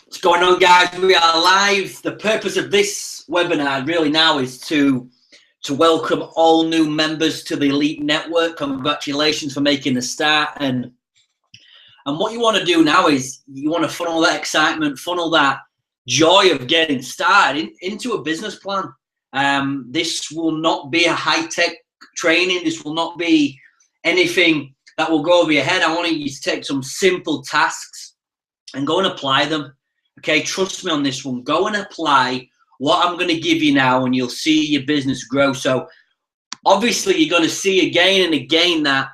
What's going on, guys? We are live. The purpose of this webinar really now is to welcome all new members to the Elite Network. Congratulations for making the start. And what you want to do now is you want to funnel that excitement, funnel that joy of getting started into a business plan. This will not be a high-tech training. This will not be anything that will go over your head. I want you to take some simple tasks and go and apply them. Okay, trust me on this one. Go and apply what I'm going to give you now, and you'll see your business grow. So obviously you're going to see again and again that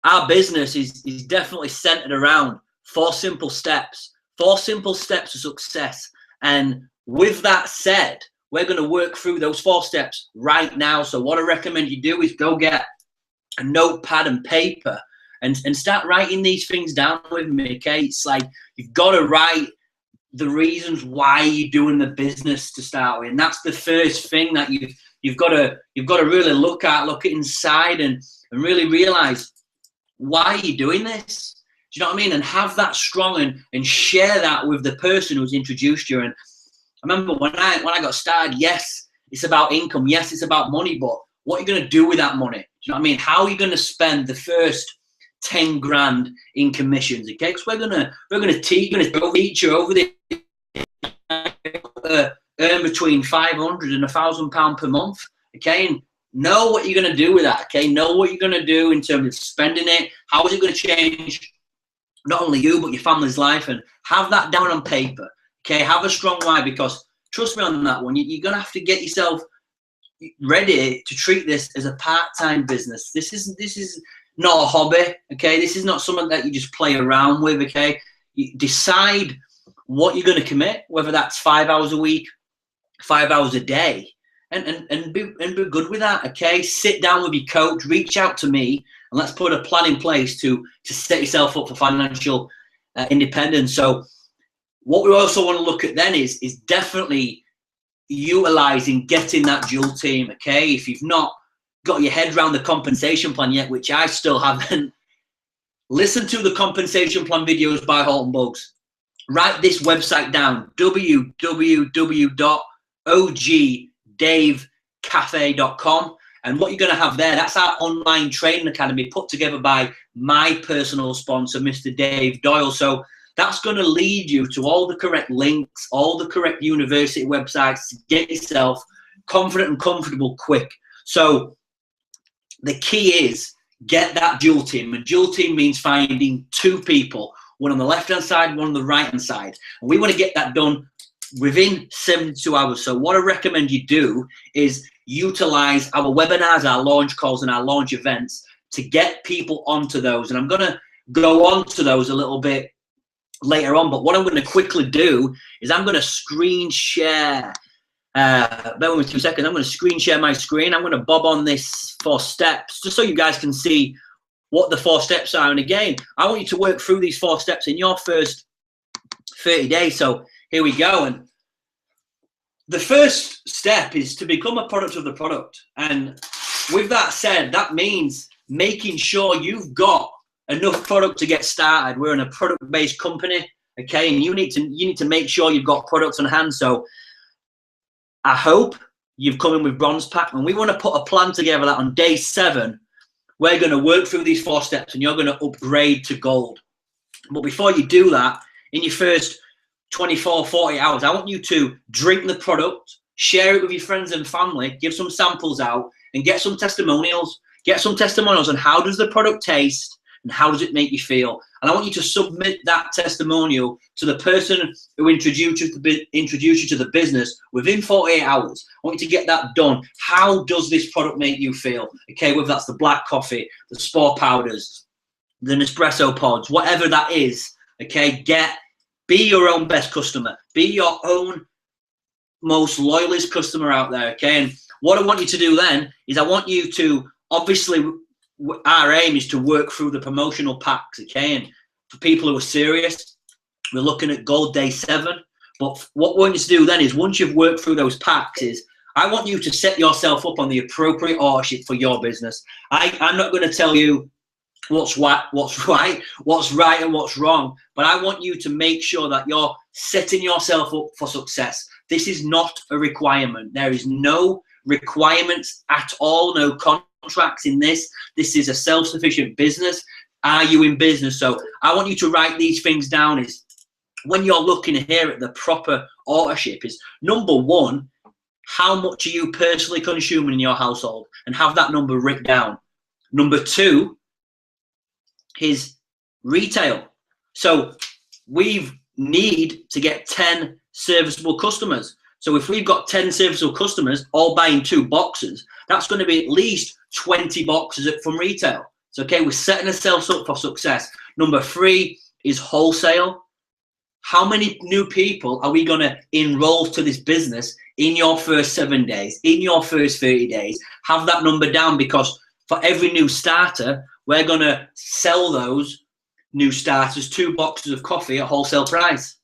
our business is definitely centered around 4 simple steps. 4 simple steps to success. And with that said, we're going to work through those 4 steps right now. So what I recommend you do is go get a notepad and paper and start writing these things down with me. Okay, it's like you've got to write the reasons why you're doing the business to start with, and that's the first thing that you've got to really look inside and really realize why you're doing this. Do you know what I mean? And have that strong and share that with the person who's introduced you. And I remember when I got started, yes, it's about income, yes, it's about money, but what are you going to do with that money? Do you know what I mean? How are you going to spend the first 10 grand in commissions? Okay, because we're gonna teach you over the earn between 500 and £1,000 per month. Okay, and know what you're gonna do with that. Okay, know what you're gonna do in terms of spending it. How is it gonna change not only you but your family's life? And have that down on paper. Okay, have a strong why, because trust me on that one, you're gonna have to get yourself ready to treat this as a part-time business. This is not a hobby. Okay, this is not something that you just play around with. Okay, you decide what you're going to commit, whether that's 5 hours a week, 5 hours a day, and be good with that. Okay, sit down with your coach, reach out to me, and let's put a plan in place to set yourself up for financial independence. So what we also want to look at then is definitely utilizing getting that dual team. Okay, if you've not got your head around the compensation plan yet, which I still haven't, listen to the compensation plan videos by Halton Bugs. Write this website down, www.ogdavecafe.com. And what you're going to have there, that's our online training academy put together by my personal sponsor, Mr. Dave Doyle. So that's going to lead you to all the correct links, all the correct university websites to get yourself confident and comfortable quick. So the key is get that dual team. And dual team means finding 2 people, one on the left-hand side, one on the right-hand side. And we want to get that done within 72 hours. So what I recommend you do is utilize our webinars, our launch calls, and our launch events to get people onto those. And I'm going to go on to those a little bit later on. But what I'm going to quickly do is I'm going to screen share. Bear with me 2 seconds. I'm going to screen share my screen. I'm going to bob on this 4 steps just so you guys can see what the 4 steps are. And again, I want you to work through these 4 steps in your first 30 days. So here we go. And the first step is to become a product of the product. And with that said, that means making sure you've got enough product to get started. We're in a product-based company, okay? And you need to make sure you've got products on hand. So I hope you've come in with bronze pack, and we want to put a plan together that on day 7, we're going to work through these 4 steps and you're going to upgrade to gold. But before you do that, in your first 24, 40 hours, I want you to drink the product, share it with your friends and family, give some samples out, and get some testimonials. Get some testimonials on how does the product taste and how does it make you feel. And I want you to submit that testimonial to the person who introduced you to the business within 48 hours. I want you to get that done. How does this product make you feel? Okay, whether that's the black coffee, the spore powders, the Nespresso pods, whatever that is, okay, be your own best customer. Be your own most loyalist customer out there, okay? And what I want you to do then is I want you to, obviously, our aim is to work through the promotional packs, okay? And for people who are serious, we're looking at gold day 7. But what we want you to do then is once you've worked through those packs is I want you to set yourself up on the appropriate authorship for your business. I'm not going to tell you what's right, and what's wrong. But I want you to make sure that you're setting yourself up for success. This is not a requirement. There is no requirements at all, no contracts in this. This is a self-sufficient business. Are you in business? So I want you to write these things down. Is when you're looking here at the proper authorship, is number one, how much are you personally consuming in your household, and have that number written down. Number two is retail. So we need to get 10 serviceable customers. So if we've got 10 serviceable customers all buying 2 boxes, that's going to be at least 20 boxes from retail. So, okay, we're setting ourselves up for success. Number 3 is wholesale. How many new people are we going to enroll to this business in your first 7 days, in your first 30 days? Have that number down, because for every new starter, we're going to sell those new starters 2 boxes of coffee at wholesale price.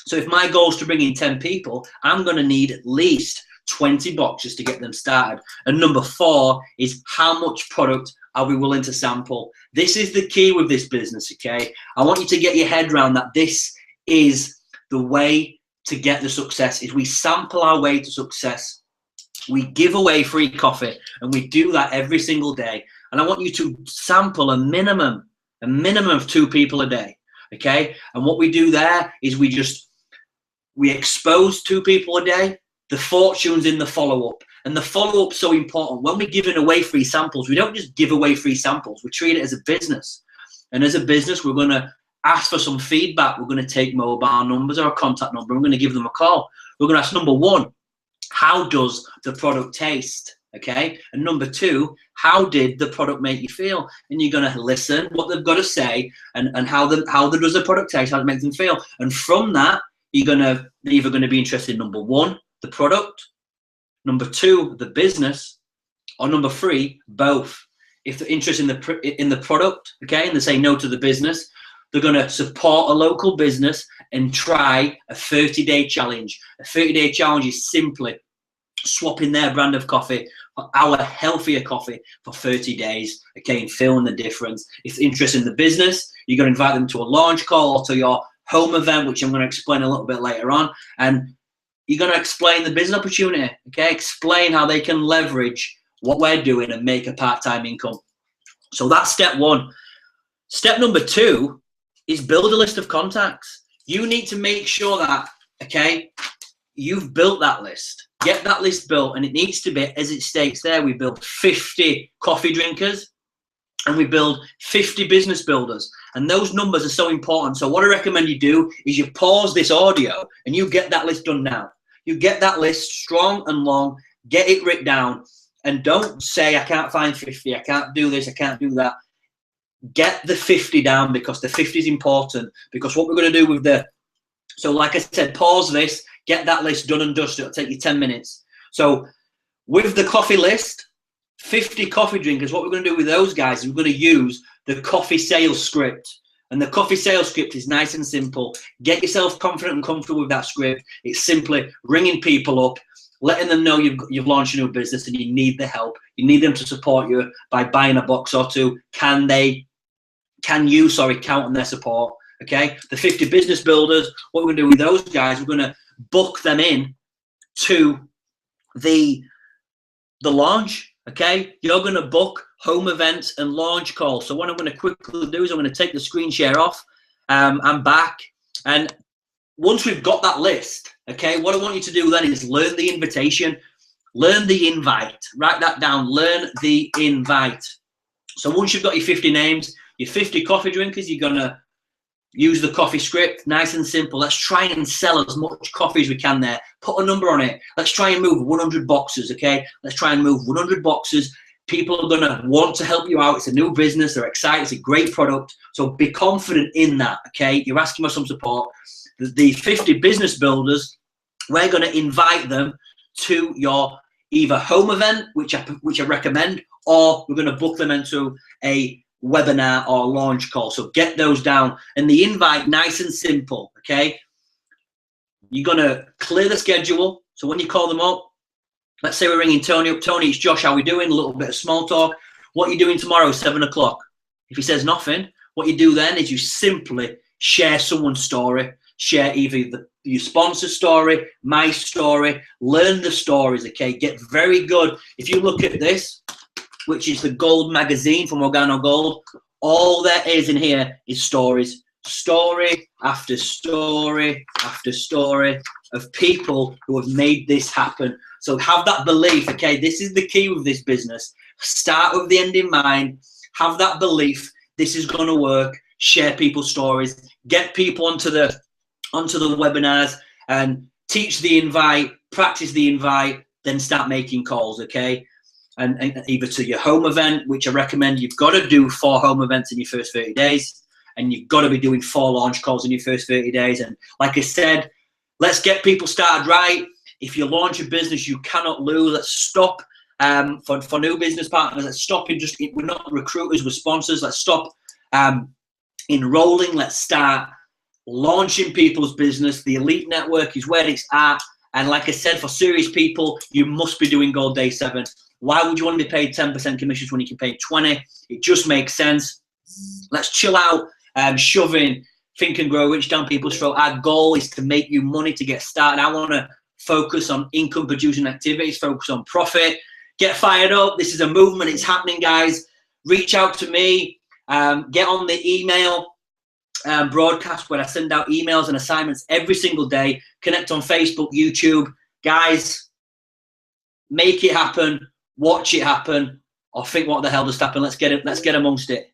So if my goal is to bring in 10 people, I'm going to need at least 20 boxes to get them started. And number 4 is how much product are we willing to sample? This is the key with this business, okay? I want you to get your head around that. This is the way to get the success, is we sample our way to success. We give away free coffee, and we do that every single day. And I want you to sample a minimum of 2 people a day, okay? And what we do there is we expose 2 people a day. The fortune's in the follow-up. And the follow-up's so important. When we're giving away free samples, we don't just give away free samples. We treat it as a business. And as a business, we're going to ask for some feedback. We're going to take mobile numbers or a contact number. We're going to give them a call. We're going to ask, number 1, how does the product taste? Okay. And number 2, how did the product make you feel? And you're going to listen what they've got to say, and how does the product taste, how it makes them feel. And from that, they're either going to be interested in number 1, the product, number 2, the business, or number 3, both. If they're interested in the product, okay, and they say no to the business, they're going to support a local business and try a 30-day challenge. A 30-day challenge is simply swapping their brand of coffee for our healthier coffee for 30 days, okay, and feeling the difference. If they're interested in the business, you're going to invite them to a launch call or to your home event, which I'm going to explain a little bit later on. And you're going to explain the business opportunity, okay? Explain how they can leverage what we're doing and make a part-time income. So that's step 1. Step number 2 is build a list of contacts. You need to make sure that, okay, you've built that list. Get that list built, and it needs to be, as it states there, we build 50 coffee drinkers and we build 50 business builders. And those numbers are so important. So what I recommend you do is you pause this audio and you get that list done now. You get that list strong and long, get it written down, and don't say, I can't find 50, I can't do this, I can't do that. Get the 50 down, because the 50 is important. Because what we're going to do with so like I said, pause this, get that list done and dusted. It'll take you 10 minutes. So with the coffee list, 50 coffee drinkers, what we're going to do with those guys is we're going to use the coffee sales script. And the coffee sales script is nice and simple. Get yourself confident and comfortable with that script. It's simply ringing people up, letting them know you've launched a new business and you need the help. You need them to support you by buying a box or 2. Can you count on their support? Okay. The 50 business builders, what we're going to do with those guys, we're going to book them in to the launch. Okay. You're going to book home events and launch calls. So what I'm going to quickly do is I'm going to take the screen share off. I'm back. And once we've got that list, okay, what I want you to do then is learn the invitation, learn the invite, write that down, learn the invite. So once you've got your 50 names, your 50 coffee drinkers, you're going to use the coffee script, nice and simple. Let's try and sell as much coffee as we can there. Put a number on it. Let's try and move 100 boxes, okay? Let's try and move 100 boxes. People are going to want to help you out. It's a new business. They're excited. It's a great product. So be confident in that, okay? You're asking for some support. The 50 business builders, we're going to invite them to your either home event, which I recommend, or we're going to book them into a webinar or launch call. So get those down. And the invite, nice and simple, okay? You're going to clear the schedule. So when you call them up, let's say we're ringing Tony up. Tony, it's Josh. How we doing? A little bit of small talk. What are you doing tomorrow, 7 o'clock? If he says nothing, what you do then is you simply share someone's story. Share either your sponsor's story, my story, learn the stories, okay? Get very good. If you look at this, which is the Gold magazine from Organo Gold, all there is in here is stories. Story after story after story of people who have made this happen. So have that belief, okay? This is the key with this business. Start with the end in mind. Have that belief. This is going to work. Share people's stories. Get people onto the webinars and teach the invite, practice the invite, then start making calls, okay? And either to your home event, which I recommend. You've got to do 4 home events in your first 30 days, and you've got to be doing 4 launch calls in your first 30 days. And like I said, let's get people started right. If you launch a business, you cannot lose. Let's stop for new business partners. Let's stop in just, we're not recruiters, we're sponsors. Let's stop enrolling. Let's start launching people's business. The Elite Network is where it's at. And like I said, for serious people, you must be doing Gold Day 7. Why would you want to be paid 10% commissions when you can pay 20? It just makes sense. Let's chill out shoving Think and Grow Rich down people's throat. Our goal is to make you money to get started. I want to focus on income producing activities, focus on profit. Get fired up. This is a movement. It's happening, guys. Reach out to me. Get on the email broadcast where I send out emails and assignments every single day. Connect on Facebook, YouTube. Guys, make it happen. Watch it happen. Or think, what the hell just happened? Let's get amongst it.